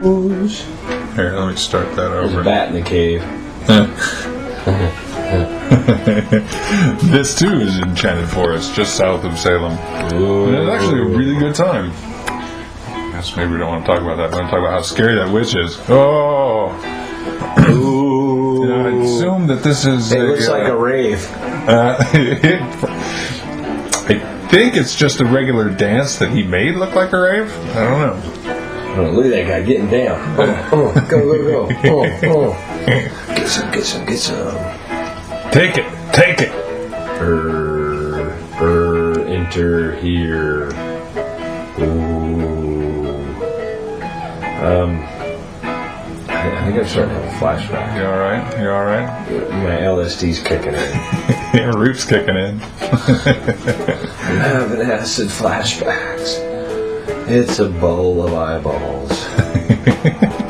Here, let me start that There's over. a bat in the cave. This too is Enchanted Forest, just south of Salem. Ooh. And it's actually a really good time. I guess maybe we don't want to talk about that. We want to talk about how scary that witch is. Oh! Ooh. And I assume that this is... It looks like a rave. I think it's just a regular dance that he made look like a rave. I don't know. Oh, look at that guy getting down. Go. Get some. Take it. Enter here. Ooh. I think I'm starting to have a flashback. You alright? My LSD's kicking in. Your roof's kicking in. I'm having acid flashbacks. It's a bowl of eyeballs.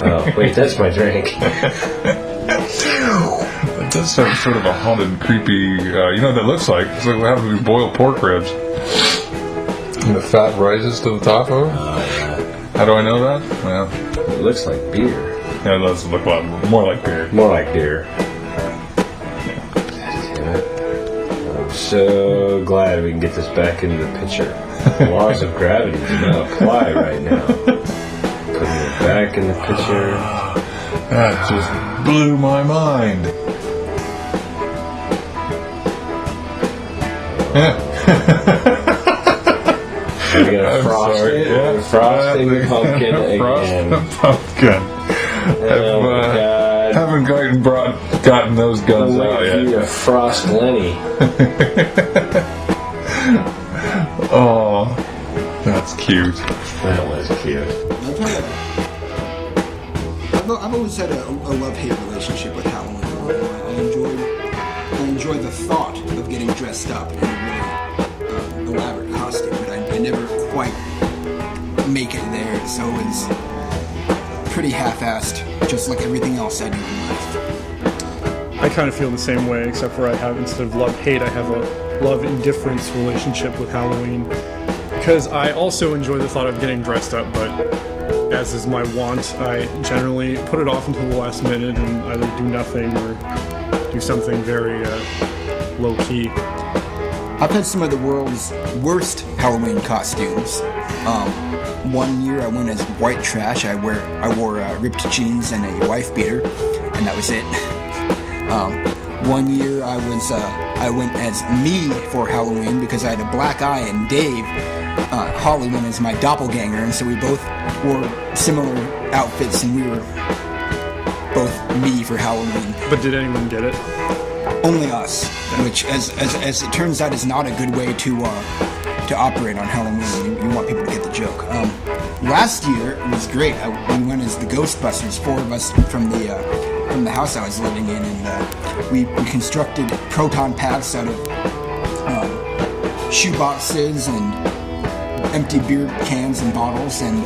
Oh, wait, that's my drink. It does have sort of a haunted, creepy, you know what that looks like? It's like how we boil pork ribs. And the fat rises to the top of it? How do I know that? Well, It looks like beer. yeah, it does look a lot more like beer. More like beer. Damn it. I'm so glad we can get this back into the picture. The laws of gravity do not apply right now. Putting it back in the picture. That just blew my mind. Are we gonna frost sorry, it? yeah. We're frosting the pumpkin Frost again. the pumpkin. Oh my God. Haven't gotten those guns I'm out waiting for you yet. to frost Lenny. Oh, that's cute. That was cute. I've always had a love-hate relationship with Halloween. I enjoy the thought of getting dressed up in a really elaborate costume, but I never quite make it there. So it's pretty half-assed, just like everything else I do in life. I kind of feel the same way, except for I have, instead of love-hate, I have a love-indifference relationship with Halloween. Because I also enjoy the thought of getting dressed up, but as is my wont, I generally put it off until the last minute and either do nothing or do something very low-key. I've had some of the world's worst Halloween costumes. One year I went as white trash. I wore ripped jeans and a wife beater, and that was it. One year I went as me for Halloween because I had a black eye, and Dave Holly went as my doppelganger, and so we both wore similar outfits, and we were both me for Halloween. But did anyone get it? Only us, which, as it turns out, is not a good way to operate on Halloween. You want people to get the joke. Last year it was great. We went as the Ghostbusters, 4 of us from the house I was living in, and we constructed proton packs out of shoe boxes and empty beer cans and bottles, and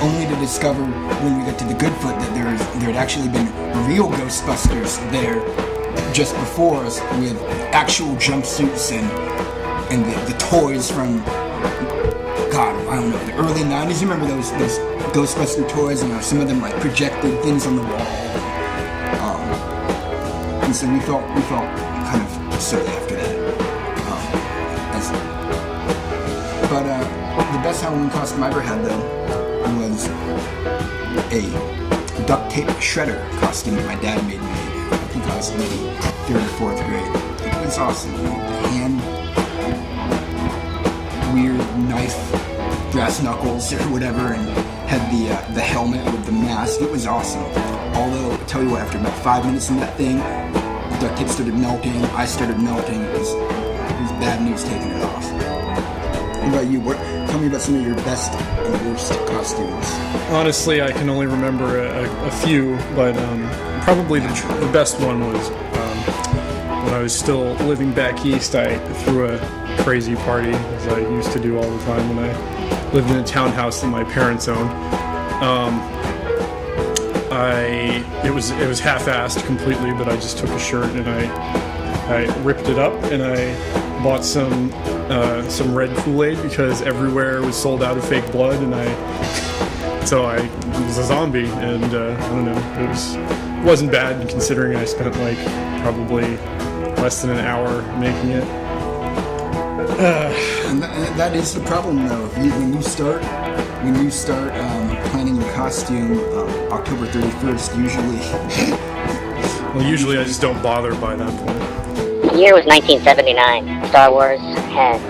only to discover when we got to the Goodfoot that there had actually been real Ghostbusters there just before us with actual jumpsuits and the toys from, God, I don't know, the early 90s. You remember those Ghostbuster toys, and some of them like projected things on the wall. And so we felt kind of silly after that. But the best Halloween costume I ever had, though, was a duct tape shredder costume that my dad made me. I think I was maybe 3rd or 4th grade. It was awesome. The hand, weird knife, brass knuckles or whatever, and had the helmet with the mask. It was awesome. Although, I'll tell you what, after about 5 minutes in that thing, the duct tape started melting, I started melting. It was bad news taking it off. What about you? Tell me about some of your best and worst costumes. Honestly, I can only remember a few, but probably the best one was when I was still living back east. I threw a crazy party, as I used to do all the time when I lived in a townhouse that my parents owned. It was half-assed completely, but I just took a shirt and I ripped it up, and I bought some red Kool-Aid because everywhere was sold out of fake blood, and I So I was a zombie, and I don't know, it wasn't bad considering I spent like probably less than an hour making it. And that is the problem, though. When you start planning your costume October 31st, usually. Well, usually I just don't bother by that point. The year was 1979. Star Wars had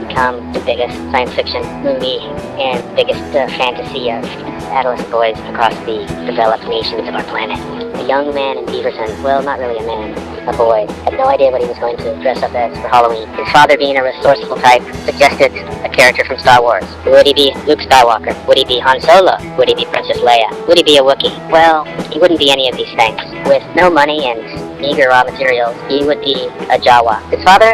become the biggest science fiction movie and biggest fantasy of adolescent boys across the developed nations of our planet. A young man in Beaverton, well, not really a man, a boy, had no idea what he was going to dress up as for Halloween. His father, being a resourceful type, suggested a character from Star Wars. Would he be Luke Skywalker? Would he be Han Solo? Would he be Princess Leia? Would he be a Wookiee? Well, he wouldn't be any of these things. With no money and meager raw materials, he would be a Jawa. His father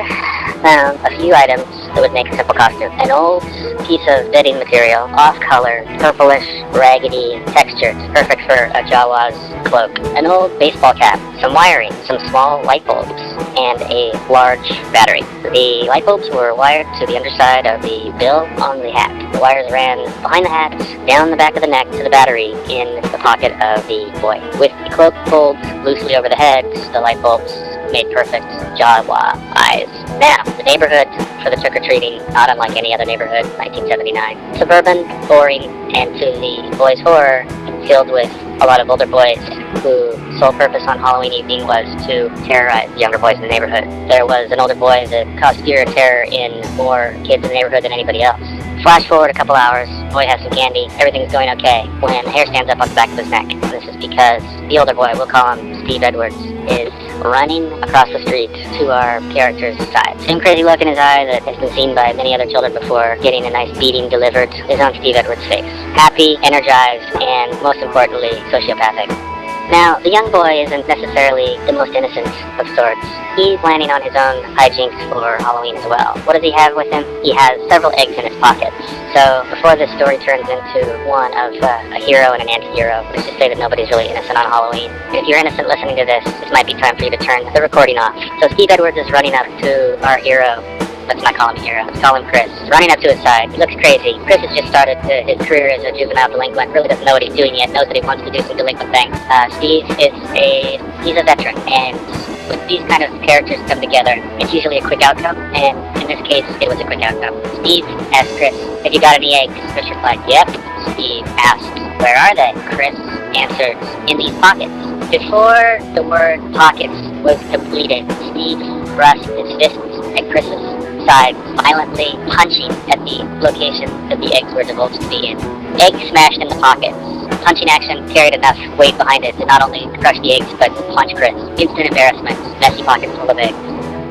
found a few items that would make a simple costume. An old piece of bedding material, off-color, purplish, raggedy texture, perfect for a Jawa's cloak. An old baseball cap, some wiring, some small light bulbs, and a large battery. The light bulbs were wired to the underside of the bill on the hat. The wires ran behind the hat, down the back of the neck to the battery in the pocket of the boy. With the cloak pulled loosely over the head, the light bulbs made perfect Jawa eyes. Now, the neighborhood for the trick-or-treating, not unlike any other neighborhood, 1979. Suburban, boring, and to the boys' horror, filled with a lot of older boys whose sole purpose on Halloween evening was to terrorize the younger boys in the neighborhood. There was an older boy that caused fear and terror in more kids in the neighborhood than anybody else. Flash forward a couple hours, boy has some candy, everything's going okay, when a hair stands up on the back of his neck. And this is because the older boy, we'll call him Steve Edwards, is running across the street to our character's side. Same crazy look in his eye that has been seen by many other children before getting a nice beating delivered is on Steve Edwards' face. Happy, energized, and most importantly, sociopathic. Now, the young boy isn't necessarily the most innocent of sorts. He's planning on his own hijinks for Halloween as well. What does he have with him? He has several eggs in his pockets. So, before this story turns into one of a hero and an anti-hero, let's just say that nobody's really innocent on Halloween. And if you're innocent listening to this might be time for you to turn the recording off. So Steve Edwards is running up to our hero. Let's not call him a hero. Let's call him Chris. He's running up to his side. He looks crazy. Chris has just started his career as a juvenile delinquent. Really doesn't know what he's doing yet. Knows that he wants to do some delinquent things. Steve is he's a veteran, and when these kind of characters come together, it's usually a quick outcome. And in this case, it was a quick outcome. Steve asked Chris, "Have you got any eggs?" Chris replied, "Yep." Steve asked, "Where are they?" Chris answered, "In these pockets." Before the word pockets was completed, Steve thrust his fists at Chris's side, violently punching at the location that the eggs were divulged to be in. Eggs smashed in the pockets. Punching action carried enough weight behind it to not only crush the eggs, but punch Chris. Instant embarrassment, messy pockets full of eggs.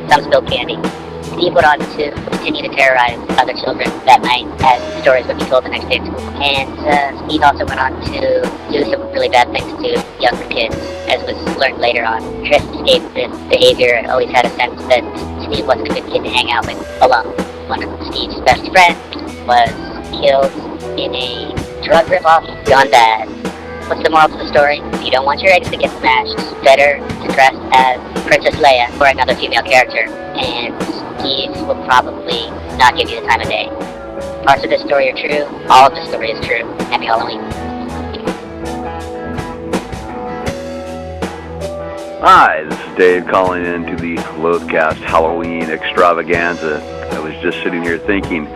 Some spilled candy. Steve went on to continue to terrorize other children that night, as stories would be told the next day at school. And Steve also went on to do some really bad things to younger kids, as was learned later on. Chris escaped this behavior, always had a sense that Steve wasn't a good kid to hang out with alone. One of Steve's best friends was killed in a drug ripoff gone bad. What's the moral to the story? If you don't want your eggs to get smashed, better to dress as Princess Leia or another female character, and Steve will probably not give you the time of day. Parts of this story are true. All of this story is true. Happy Halloween. Hi, this is Dave calling into the Loathcast Halloween extravaganza. I was just sitting here thinking,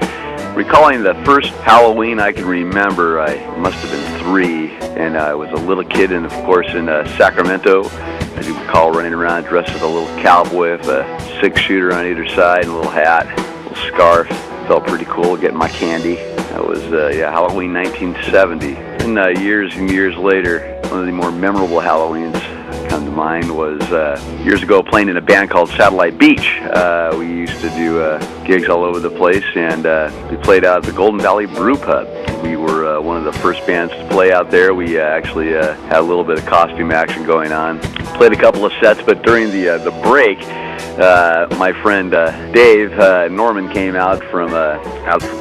recalling the first Halloween I can remember. I must have been 3, and I was a little kid, and of course in Sacramento. I do recall running around dressed as a little cowboy with a 6-shooter on either side and a little hat, a little scarf. Felt pretty cool getting my candy. That was Halloween 1970. And years and years later, one of the more memorable Halloweens come to mind was years ago playing in a band called Satellite Beach. We used to do gigs all over the place, and we played out at the Golden Valley Brew Pub. We were one of the first bands to play out there. We actually had a little bit of costume action going on. Played a couple of sets, but during the break, my friend Dave Norman came out from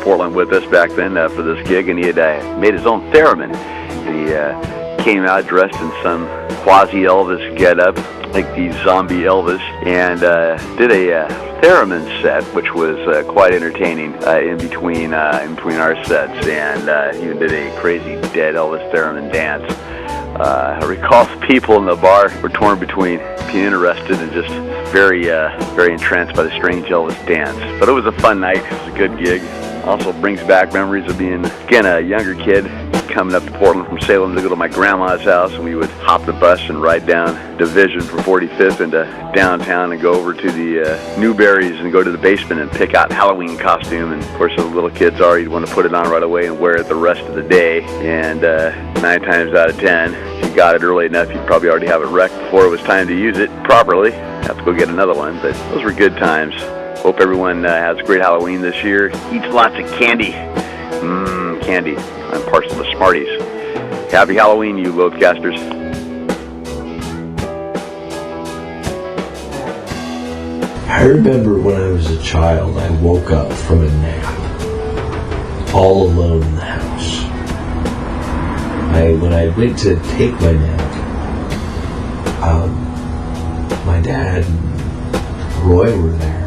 Portland with us back then for this gig, and he had made his own theremin. He came out dressed in some quasi-Elvis getup, like the zombie Elvis, and did a theremin set, which was quite entertaining in between our sets, and even did a crazy dead Elvis theremin dance. I recall the people in the bar were torn between being interested and just very entranced by the strange Elvis dance. But it was a fun night. It was a good gig. Also brings back memories of being, again, a younger kid coming up to Portland from Salem to go to my grandma's house, and we would hop the bus and ride down Division from 45th into downtown and go over to the Newberry's and go to the basement and pick out Halloween costume. And of course, as little kids are, you'd want to put it on right away and wear it the rest of the day. And 9 times out of 10, if you got it early enough, you'd probably already have it wrecked before it was time to use it properly. Have to go get another one, but those were good times. Hope everyone has a great Halloween this year. Eats lots of candy. Candy. I'm partial to Smarties. Happy Halloween, you Loadcasters. I remember when I was a child, I woke up from a nap, all alone in the house. When I went to take my nap, my dad and Roy were there.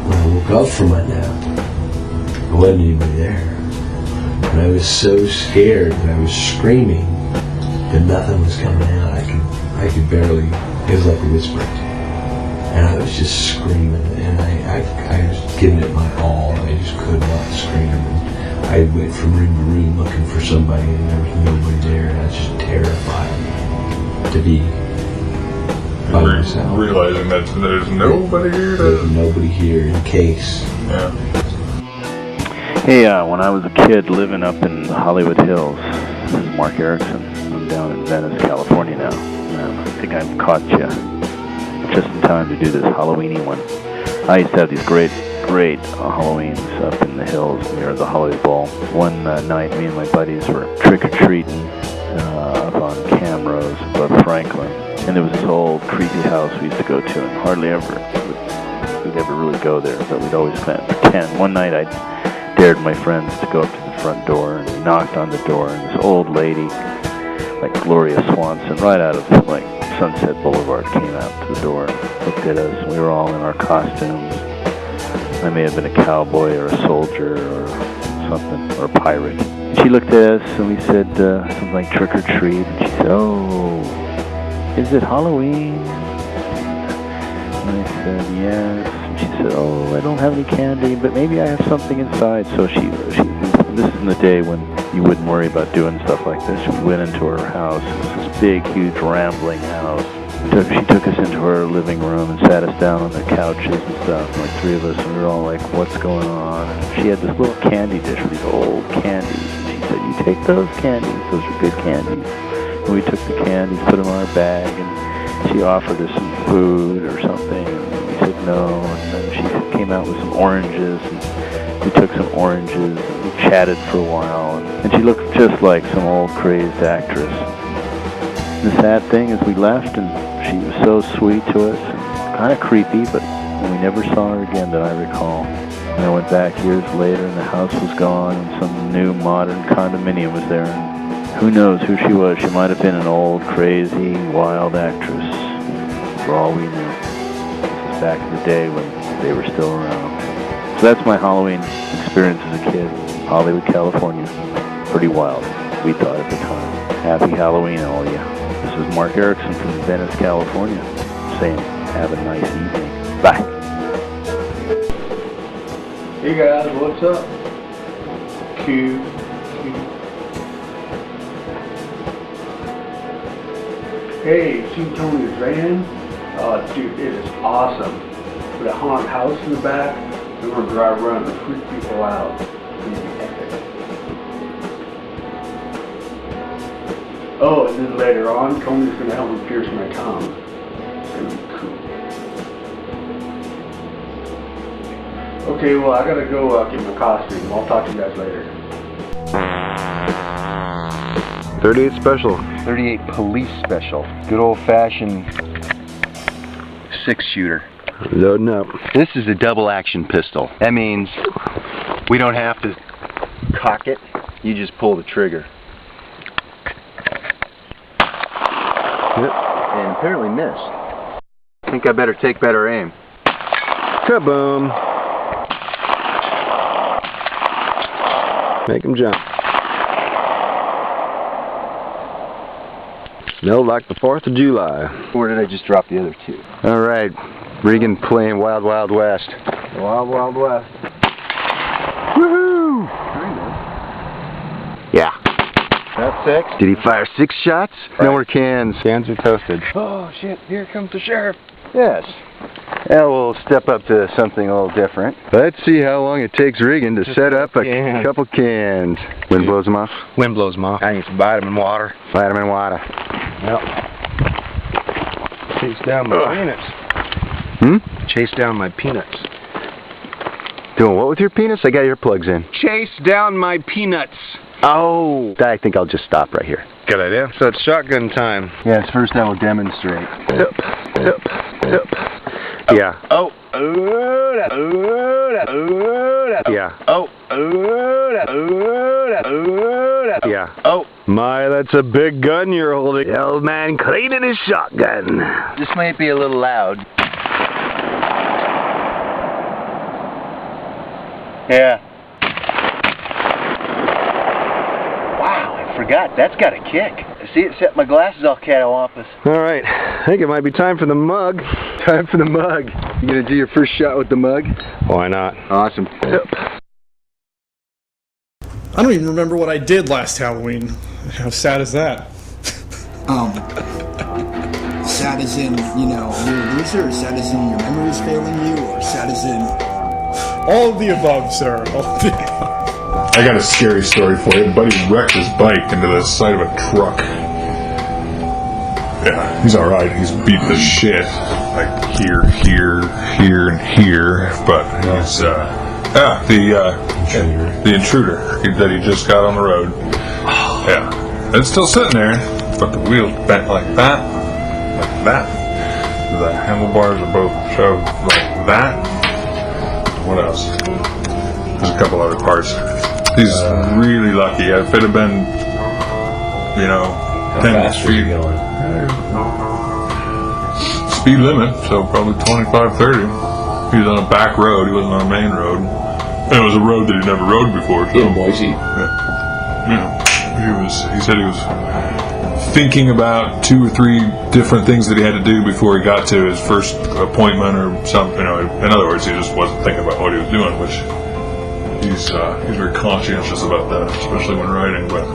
When I woke up from my nap, there wasn't anybody there. And I was so scared that I was screaming, but nothing was coming out. I could barely, it was like a whisper. And I was just screaming, and I was giving it my all, and I just could not scream. And I went from room to room looking for somebody, and there was nobody there, and I was just terrified to be by myself. Realizing that there's nobody here There's nobody here in case. Yeah. Hey, when I was a kid living up in the Hollywood Hills, this is Mark Erickson. I'm down in Venice, California now. I think I've caught you just in time to do this Halloweeny one. I used to have these great Halloweens up in the hills near the Hollywood Bowl. One night, me and my buddies were trick-or-treating up on Camrose above Franklin. And there was this old creepy house we used to go to, and hardly ever we'd ever really go there, but we'd always kind of pretend. One night I dared my friends to go up to the front door, and we knocked on the door, and this old lady, like Gloria Swanson, right out of like Sunset Boulevard, came out to the door, looked at us. We were all in our costumes. I may have been a cowboy or a soldier or something, or a pirate. She looked at us, and we said something like trick or treat, and she said, "Oh, is it Halloween?" And I said, "Yes." And she said, "Oh, I don't have any candy, but maybe I have something inside." So this is in the day when you wouldn't worry about doing stuff like this. We went into her house. It was this big, huge, rambling house. She took us into her living room and sat us down on the couches and stuff, like 3 of us, and we were all like, "What's going on?" And she had this little candy dish with these old candies. And she said, "You take those candies. Those are good candies." And we took the candies, put them in our bag, and she offered us some food or something, and we said no, and then she came out with some oranges, and we took some oranges, and we chatted for a while, and she looked just like some old crazed actress. The sad thing is we left, and she was so sweet to us, and kind of creepy, but we never saw her again that I recall. And I went back years later, and the house was gone, and some new modern condominium was there, and who knows who she was. She might have been an old, crazy, wild actress, for all we knew. This was back in the day when they were still around. So that's my Halloween experience as a kid. Hollywood, California. Pretty wild, we thought at the time. Happy Halloween, all of you. This is Mark Erickson from Venice, California, saying have a nice evening. Bye. Hey guys, what's up? Q. Hey, seen Tony's van? Oh, dude, it is awesome. With a haunted house in the back, we're gonna drive around and freak people out. It's gonna be epic. Oh, and then later on, Tony's gonna help me pierce my tongue. It's gonna be cool. Okay, well, I gotta go get my costume. I'll talk to you guys later. 38 special. 38 police special. Good old-fashioned 6-shooter. Loading up. This is a double action pistol. That means we don't have to cock it. You just pull the trigger. apparently missed. I think I better take better aim. Kaboom. Make him jump. No, like the 4th of July. Or did I just drop the other two? All right, Regan playing Wild Wild West. Wild Wild West. Woohoo! Yeah. That's 6. Did he fire 6 shots? No more cans. Cans are toasted. Oh shit, here comes the sheriff. Yes. Yeah, we'll step up to something a little different. Let's see how long it takes Regan to set up a couple cans. Wind blows them off? Wind blows them off. I need some vitamin water. Vitamin water. Yep. Chase down my peanuts. Chase down my peanuts. Doing what with your peanuts? I got your plugs in. Chase down my peanuts. Oh, I think I'll just stop right here. Good idea. So it's shotgun time. Yes, first I will demonstrate. Yeah. Oh. Yeah. Oh. Yeah. Oh. My, that's a big gun you're holding. The old man cleaning his shotgun. This might be a little loud. Yeah. Wow, I forgot. That's got a kick. See, it set my glasses all catawampus. All right. I think it might be time for the mug. Time for the mug. You gonna do your first shot with the mug? Why not? Awesome. I don't even remember what I did last Halloween. How sad is that? Sad as in, you know, you're a loser, or sad as in your memory's failing you, or sad as in... All of the above, sir. All of the above. I got a scary story for you. Buddy wrecked his bike into the side of a truck. Yeah, he's alright. He's beat the shit. Like here, and here. But he's, the intruder that he just got on the road. Yeah. It's still sitting there, but the wheel's bent like that. Like that. The handlebars are both shoved like that. What else? There's a couple other parts. He's really lucky. If it had been, 10 feet. Speed limit, so probably 25, 30. He was on a back road. He wasn't on a main road. And it was a road that he'd never rode before. So, In Boise. Yeah. He said he was thinking about 2 or 3 different things that he had to do before he got to his first appointment or something. In other words, he just wasn't thinking about what he was doing, which he's very conscientious about that, especially when riding. But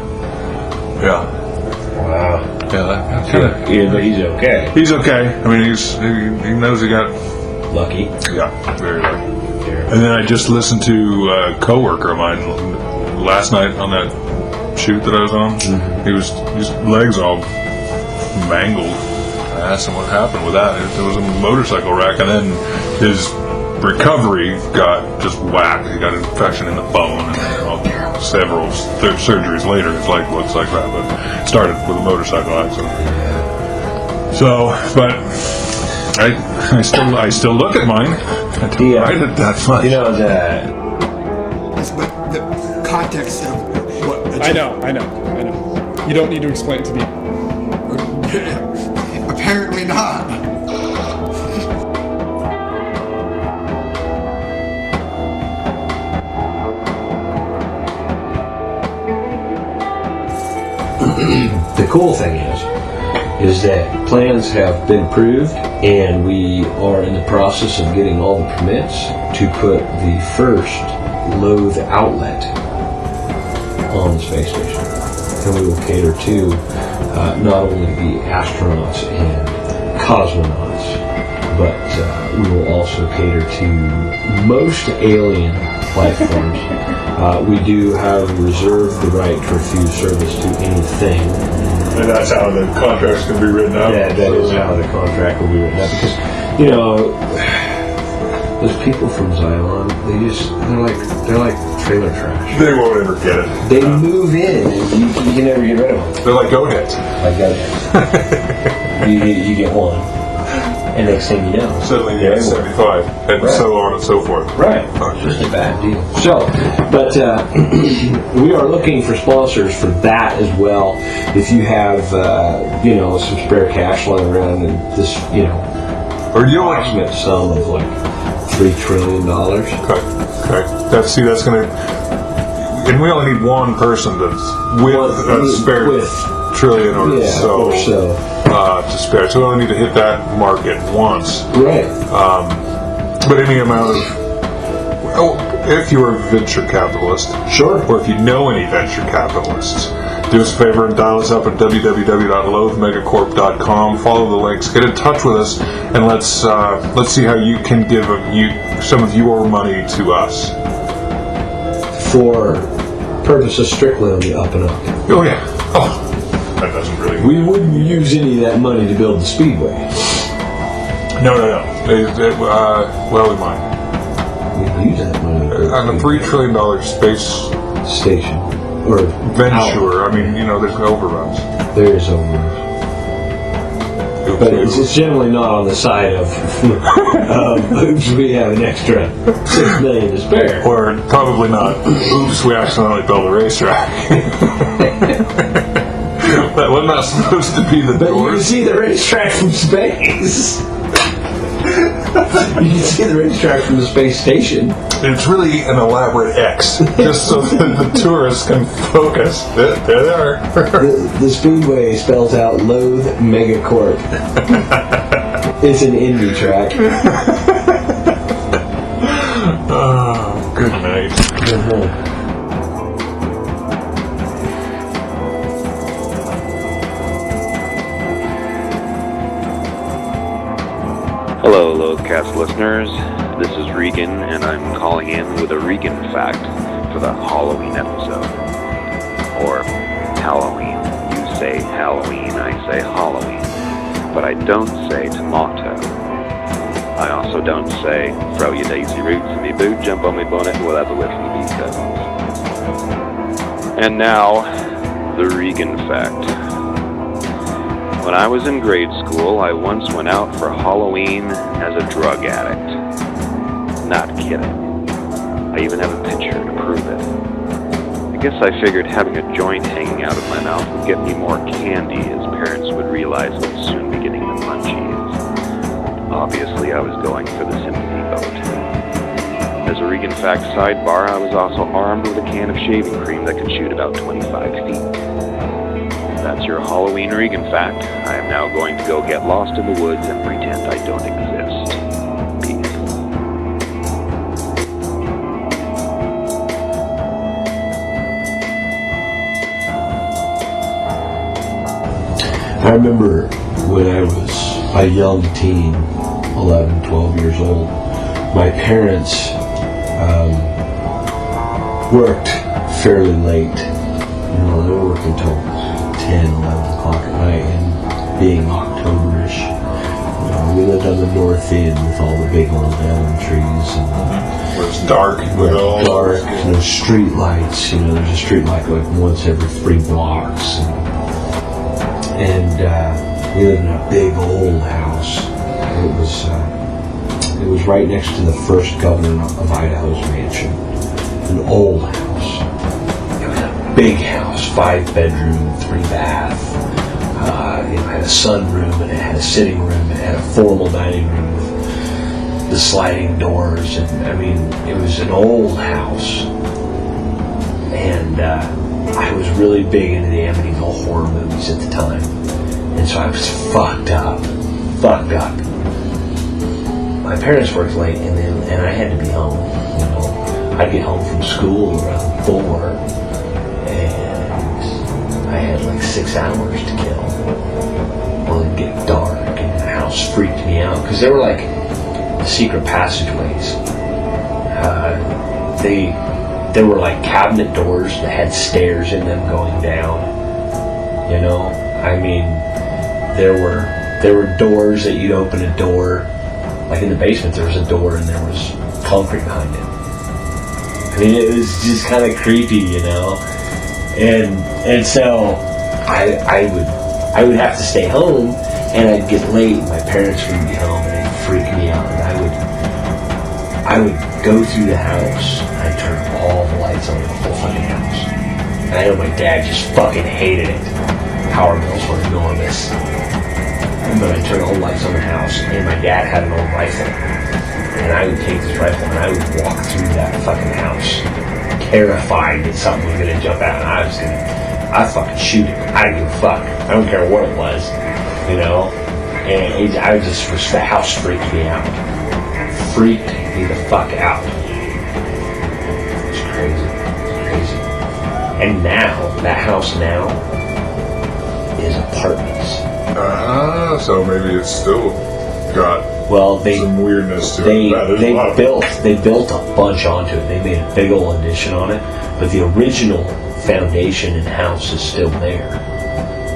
yeah. Wow. Yeah. Yeah, but he's okay. He's okay. I mean, he knows he got Lucky. Yeah, very lucky. And then I just listened to a coworker of mine last night on that shoot that I was on. He was his legs all mangled. I asked him what happened with that. It was a motorcycle wreck, and then his recovery got just whacked. He got an infection in the bone, and several surgeries later, his leg looks like that. But it started with a motorcycle accident. So, but I still look at mine. I don't write it that much. You know that. But the context of what... I know. You don't need to explain it to me. Apparently not. The cool thing is that plans have been approved, and we are in the process of getting all the permits to put the first load outlet on the space station. And we will cater to not only the astronauts and cosmonauts, but we will also cater to most alien life forms. We do have reserved the right to refuse service to anything. And that's how the contracts can be written out. That is how the contract will be written out. Because, those people from Xylon, they're like trailer trash. They won't ever get it. They move in, and you can never get rid of them. They're like goat heads. Like that. you get one. And next thing you know, Suddenly you're at 75, and Right. so on and so forth. right, just a bad deal. So, but we are looking for sponsors for that as well. If you have, some spare cash lying around, and this, Or you want approximate sum of like $3 trillion. Okay. That's going to... And we only need one person that's with a spare trillion or so to spare. So we only need to hit that market once. Right. But any amount of... if you're a venture capitalist, Sure. or if you know any venture capitalists, do us a favor and dial us up at www.loathmegacorp.com. Follow the links, get in touch with us, and let's see how you can give some of your money to us. For purposes strictly on the up and up. Oh yeah. Oh, that doesn't really. We wouldn't use any of that money to build the speedway. No. Well, we might. We'd use that money to build On a $3 trillion space station or venture, I mean, there's overruns. There is overruns. But it's generally not on the side of oops, we have an extra $6 million to spare. Or probably not. Oops, we accidentally built a racetrack. That was not supposed to be the But doors. you can see the racetrack from space. You can see the racetrack from the space station. It's really an elaborate X, just so that the tourists can focus. There they are. The speedway spells out Loathe Megacorp. It's an indie track. Oh, good night. Hello, Loathcast listeners. This is Regan, and I'm calling in with a Regan fact for the Halloween episode. Or Halloween. You say Halloween, I say Halloween. But I don't say tomato. I also don't say throw your daisy roots in me boot, jump on me bonnet, and we'll have a whiff from the beef cousins. And now, the Regan fact. When I was in grade school, I once went out for Halloween as a drug addict. Not kidding. I even have a picture to prove it. I guess I figured having a joint hanging out of my mouth would get me more candy, as parents would realize I would soon be getting the munchies. Obviously, I was going for the sympathy vote. As a Regan fact sidebar, I was also armed with a can of shaving cream that could shoot about 25 feet. That's your Halloween Regan fact. I am now going to go get lost in the woods and pretend I don't exist. Peace. I remember when I was a young teen, 11, 12 years old, my parents worked fairly late. They worked until 10, 11 o'clock at night, and being October-ish, we lived on the north end with all the big old elm trees, and Where it's dark. dark, street lights. There's a street light like once every 3 blocks, and we lived in a big old house. It was right next to the first governor of Idaho's mansion, an old house. It was a big house, 5-bedroom, 3-bath. It had a sunroom, and it had a sitting room, it had a formal dining room with the sliding doors, and it was an old house. And I was really big into the Amityville horror movies at the time, and so I was fucked up. My parents worked late, and I had to be home. I'd get home from school around 4, and I had like 6 hours to kill. Well, it'd get dark, and the house freaked me out because there were like secret passageways. There were like cabinet doors that had stairs in them going down. There were doors that you'd open a door. Like in the basement, there was a door, and there was concrete behind it. It was just kind of creepy, and so I would have to stay home, And I'd get late, my parents would be home, and it'd freak me out. And I would go through the house, and I'd turn all the lights on in the whole fucking house. And I know my dad just fucking hated it. Power bills were enormous. But I'd turn all the lights on the house, and my dad had an old rifle. And I would take this rifle, and I would walk through that fucking house, terrified that something was gonna jump out, and I'd fucking shoot it. I didn't give a fuck. I don't care what it was, you know? And the house freaked me out. Freaked me the fuck out. It's crazy. And now, that house now is apartments. So maybe it's still got some weirdness to it. They built a bunch onto it. They made a big old addition on it, but the original foundation and house is still there.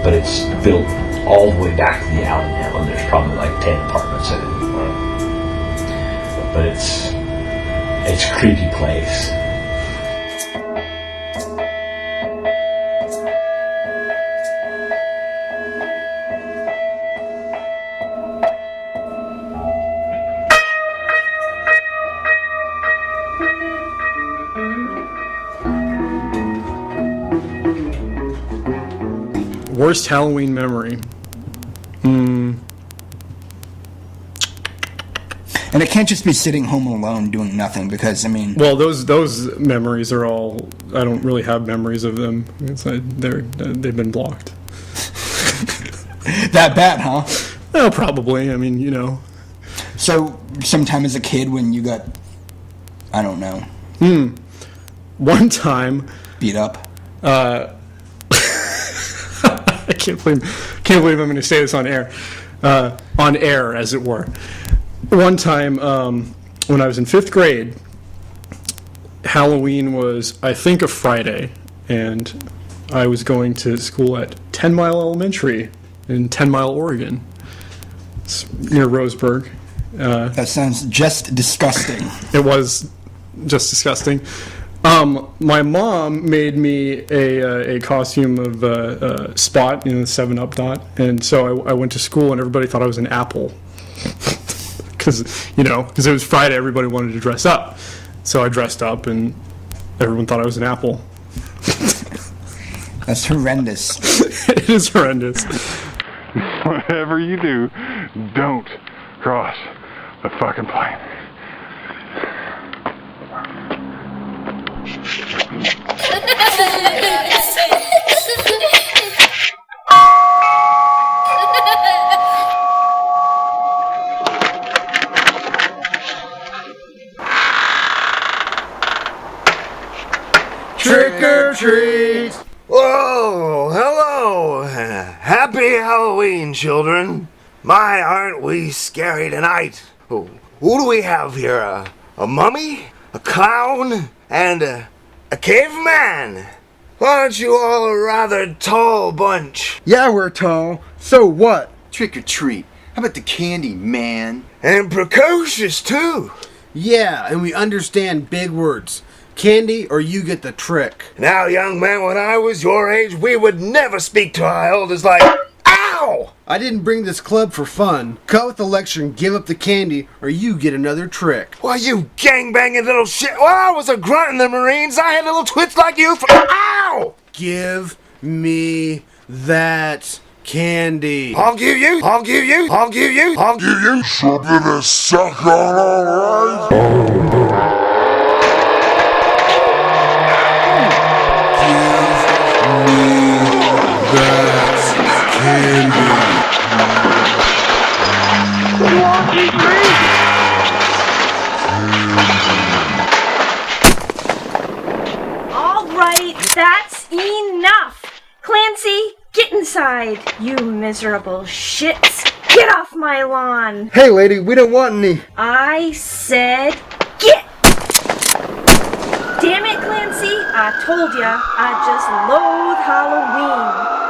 But it's built all the way back to the alley now, and there's probably like 10 apartments in it. But it's a creepy place. Worst Halloween memory. And it can't just be sitting home alone doing nothing, because I mean. Well, those memories are all. I don't really have memories of them. They've been blocked. That bad, huh? Oh, probably. I mean, you know. So, sometime as a kid when you got, I don't know. One time. Beat up. I can't believe I'm going to say this on air. On air, as it were. One time, when I was in 5th grade, Halloween was, I think, a Friday, and I was going to school at 10 Mile Elementary in 10 Mile, Oregon. It's near Roseburg. That sounds just disgusting. It was just disgusting. My mom made me a costume of Spot, the 7-Up dot, and so I went to school and everybody thought I was an apple. Because it was Friday, everybody wanted to dress up. So I dressed up and everyone thought I was an apple. That's horrendous. It is horrendous. Whatever you do, don't cross the fucking plane. Trick or treat! Whoa, hello! Happy Halloween, children. My, aren't we scary tonight? Who do we have here? A mummy? A clown? And a caveman? Aren't you all a rather tall bunch? Yeah, we're tall. So what? Trick or treat. How about the candy, man? And precocious, too. Yeah, and we understand big words. Candy or you get the trick. Now, young man, when I was your age, we would never speak to our elders like, ow! I didn't bring this club for fun. Cut with the lecture and give up the candy or you get another trick. Why, you gangbanging little shit. When I was a grunt in the Marines, I had little twits like you for... Ow! Give me that candy. I'll give you something to suck on, alright? Alright, that's enough! Clancy, get inside, you miserable shits! Get off my lawn! Hey lady, we don't want any! I said get! Damn it, Clancy, I told ya, I just loathe Halloween.